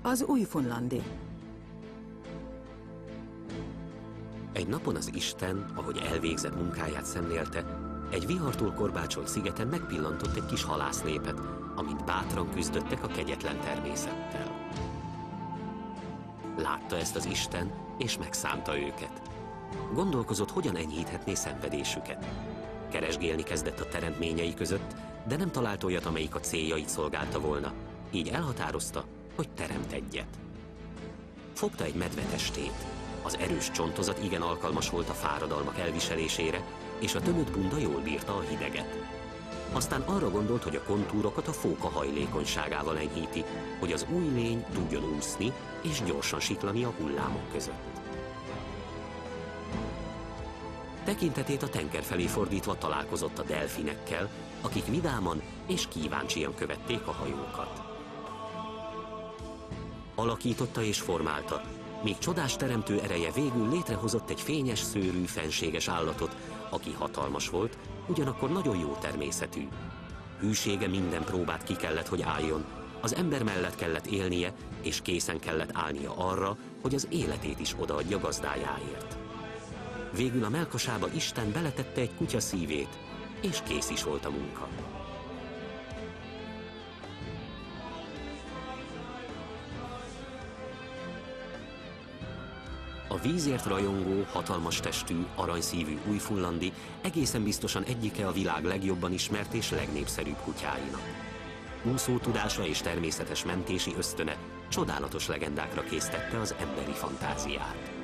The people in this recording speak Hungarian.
Az újfunlandi. Egy napon az isten, ahogy elvégzett munkáját szemlélte, egy vihartól korbácsolt szigeten megpillantott egy kis halásznépet, amint bátran küzdöttek a kegyetlen természettel. Látta ezt az isten, és megszánta őket. Gondolkozott, hogyan enyhíthetné szenvedésüket. Keresgélni kezdett a teremtményei között, de nem talált olyat, amelyik a céljait szolgálta volna, így elhatározta, hogy teremt egyet. Fogta egy medve testét. Az erős csontozat igen alkalmas volt a fáradalmak elviselésére, és a tömött bunda jól bírta a hideget. Aztán arra gondolt, hogy a kontúrokat a fóka hajlékonyságával enyhíti, hogy az új lény tudjon úszni és gyorsan siklani a hullámok között. Tekintetét a tenger felé fordítva találkozott a delfinekkel, akik vidáman és kíváncsian követték a hajókat. Alakította és formálta, míg csodás teremtő ereje végül létrehozott egy fényes szőrű, fenséges állatot, aki hatalmas volt, ugyanakkor nagyon jó természetű. Hűsége minden próbát ki kellett, hogy álljon, az ember mellett kellett élnie, és készen kellett állnia arra, hogy az életét is odaadja gazdájáért. Végül a mellkasába Isten beletette egy kutya szívét, és kész is volt a munka. A vízért rajongó, hatalmas testű, aranyszívű újfunlandi egészen biztosan egyike a világ legjobban ismert és legnépszerűbb kutyáinak. Úszó tudása és természetes mentési ösztöne csodálatos legendákra késztette az emberi fantáziát.